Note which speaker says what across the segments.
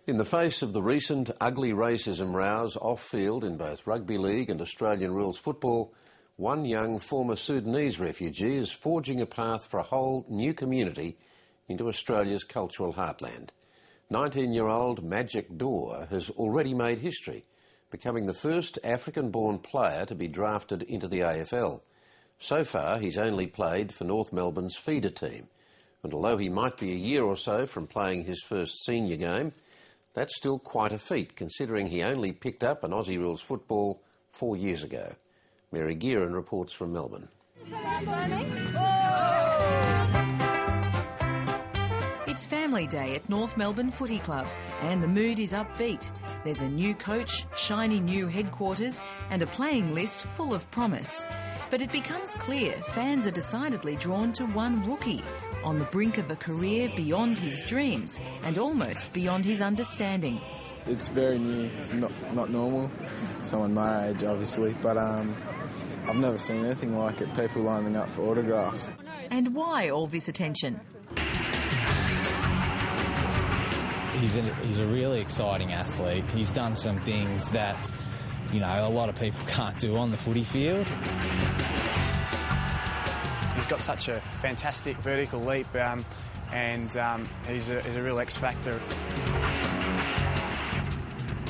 Speaker 1: In the face of the recent ugly racism rows off-field in both rugby league and Australian rules football, one young former Sudanese refugee is forging a path for a whole new community into Australia's cultural heartland. 19-year-old Majak Daw has already made history, becoming the first African-born player to be drafted into the AFL. So far, he's only played for North Melbourne's feeder team, and although he might be a year or so from playing his first senior game, that's still quite a feat, considering he only picked up an Aussie rules football 4 years ago. Mary Gearan reports from Melbourne.
Speaker 2: It's family day at North Melbourne Footy Club and the mood is upbeat. There's a new coach, shiny new headquarters and a playing list full of promise. But it becomes clear fans are decidedly drawn to one rookie, on the brink of a career beyond his dreams and almost beyond his understanding.
Speaker 3: It's very new, it's not normal, someone my age obviously, but I've never seen anything like it, people lining up for autographs.
Speaker 2: And why all this attention?
Speaker 4: He's a really exciting athlete. He's done some things that, you know, a lot of people can't do on the footy field.
Speaker 5: He's got such a fantastic vertical leap and he's a real X-factor.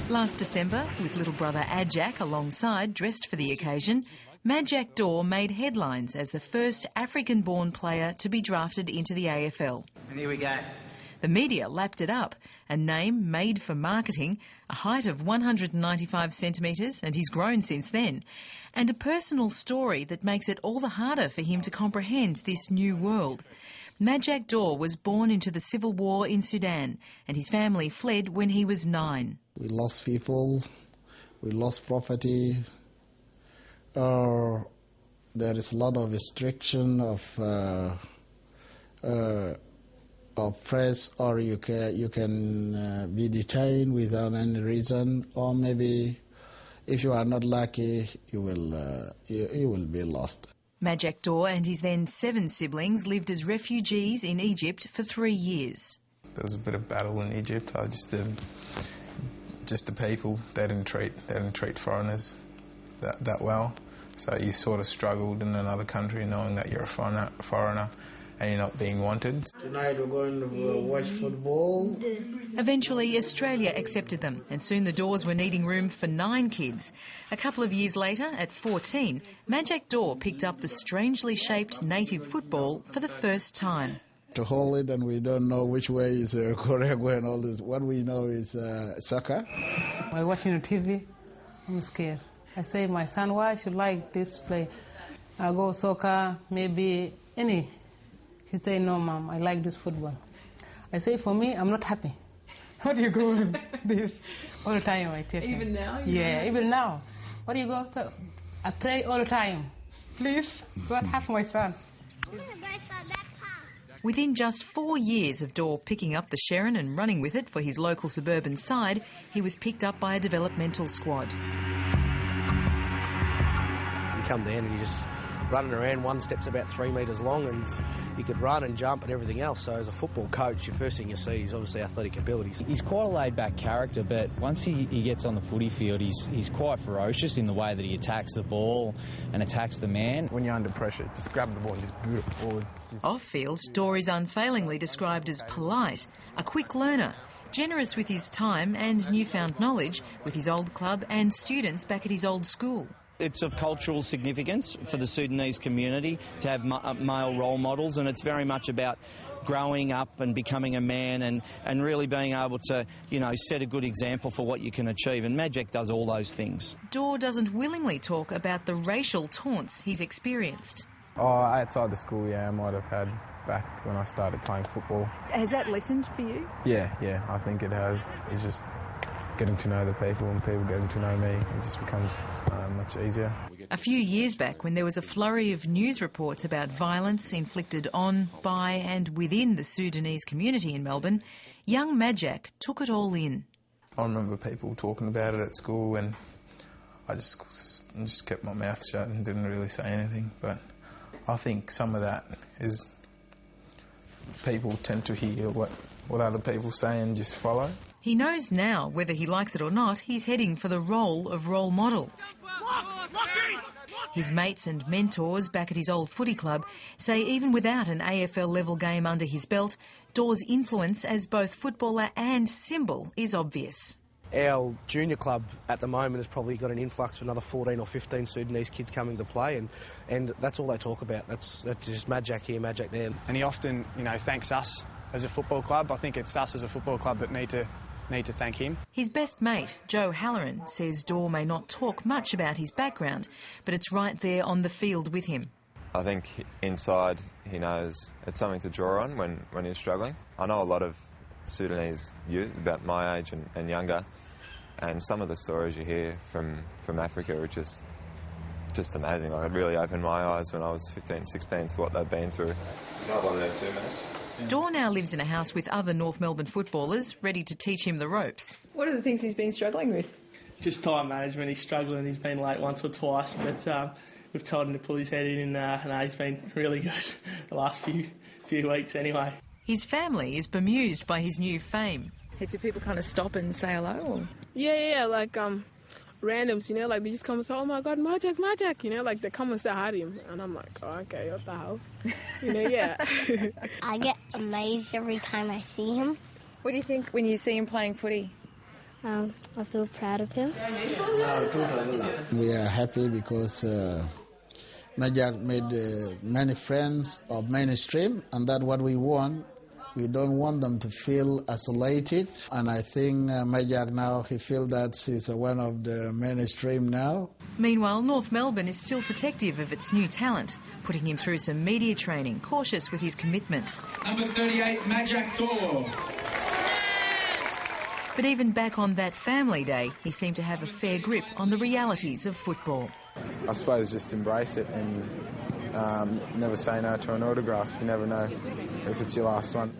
Speaker 2: Last December, with little brother Ajak alongside, dressed for the occasion, Majak Daw made headlines as the first African-born player to be drafted into the AFL.
Speaker 6: And here we go.
Speaker 2: The media lapped it up, a name made for marketing, a height of 195 centimetres, and he's grown since then, and a personal story that makes it all the harder for him to comprehend this new world. Majak Daw was born into the civil war in Sudan, and his family fled when he was 9.
Speaker 7: We lost people, we lost property. There is a lot of restriction of press, or you can be detained without any reason, or maybe if you are not lucky, you will be lost.
Speaker 2: Majak Daw and his then 7 siblings lived as refugees in Egypt for 3 years.
Speaker 3: There was a bit of battle in Egypt. Just the people, they didn't treat foreigners that well. So you sort of struggled in another country knowing that you're a foreigner and you're not being wanted.
Speaker 7: Tonight we're going to watch football.
Speaker 2: Eventually Australia accepted them and soon the Daws were needing room for 9 kids. A couple of years later, at 14, Majak Daw picked up the strangely shaped native football for the first time.
Speaker 7: To hold it, and we don't know which way is Korea going, all this. What we know is soccer.
Speaker 8: While watching on TV, I'm scared. I say, my son, why should like this play? I go soccer, maybe any. He say, no, Mom, I like this football. I say, for me, I'm not happy. How do you go with this? All the time I tell him.
Speaker 2: Even now?
Speaker 8: Yeah, even now. What do you go to? I pray all the time. Please, God have my son.
Speaker 2: Within just 4 years of Daw picking up the Sherrin and running with it for his local suburban side, he was picked up by a developmental squad.
Speaker 6: You come down and you're just running around. One step's about 3 metres long and you could run and jump and everything else. So as a football coach, the first thing you see is obviously athletic abilities.
Speaker 4: He's quite a laid-back character, but once he gets on the footy field, he's quite ferocious in the way that he attacks the ball and attacks the man.
Speaker 5: When you're under pressure, just grab the ball and just boot it forward.
Speaker 2: Off-field, Daw is unfailingly described as polite, a quick learner, generous with his time and newfound knowledge with his old club and students back at his old school.
Speaker 9: It's of cultural significance for the Sudanese community to have male role models, and it's very much about growing up and becoming a man and really being able to, you know, set a good example for what you can achieve, and Majak does all those things.
Speaker 2: Daw doesn't willingly talk about the racial taunts he's experienced.
Speaker 3: Oh, outside the school, yeah, I might have had back when I started playing football.
Speaker 2: Has that lessened for you?
Speaker 3: Yeah, I think it has. It's just getting to know the people and people getting to know me. It just becomes much easier.
Speaker 2: A few years back, when there was a flurry of news reports about violence inflicted on, by and within the Sudanese community in Melbourne, young Majak took it all in.
Speaker 3: I remember people talking about it at school and I just kept my mouth shut and didn't really say anything. But I think some of that is people tend to hear what other people say and just follow.
Speaker 2: He knows now, whether he likes it or not, he's heading for the role of role model. His mates and mentors back at his old footy club say even without an AFL-level game under his belt, Daw's influence as both footballer and symbol is obvious.
Speaker 6: Our junior club at the moment has probably got an influx of another 14 or 15 Sudanese kids coming to play, and that's all they talk about. That's just Majak here, Majak there.
Speaker 5: And he often, thanks us as a football club. I think it's us as a football club that need to thank him.
Speaker 2: His best mate, Joe Halloran, says Daw may not talk much about his background, but it's right there on the field with him.
Speaker 10: I think inside he knows it's something to draw on when he's struggling. I know a lot of Sudanese youth about my age and younger, and some of the stories you hear from Africa are just amazing. Like, it really opened my eyes when I was 15, 16 to what they've been through.
Speaker 2: Daw now lives in a house with other North Melbourne footballers ready to teach him the ropes.
Speaker 11: What are the things he's been struggling with?
Speaker 12: Just time management. He's struggling. He's been late once or twice, but we've told him to pull his head in, and he's been really good the last few weeks anyway.
Speaker 2: His family is bemused by his new fame.
Speaker 11: Do people kind of stop and say hello? Or?
Speaker 13: Yeah, like randoms, like they just come and say, oh my God, Majak, like they come and say hi to him. And I'm like, oh, okay, what the hell? Yeah.
Speaker 14: I get amazed every time I see him.
Speaker 11: What do you think when you see him playing footy?
Speaker 14: I feel proud of him.
Speaker 7: We are happy because Majak made many friends of mainstream, and that's what we want. We don't want them to feel isolated, and I think Majak now, he feels that he's one of the mainstream now.
Speaker 2: Meanwhile, North Melbourne is still protective of its new talent, putting him through some media training, cautious with his commitments.
Speaker 15: Number 38, Majak Daw.
Speaker 2: But even back on that family day, he seemed to have a fair grip on the realities of football.
Speaker 3: I suppose just embrace it and never say no to an autograph. You never know if it's your last one.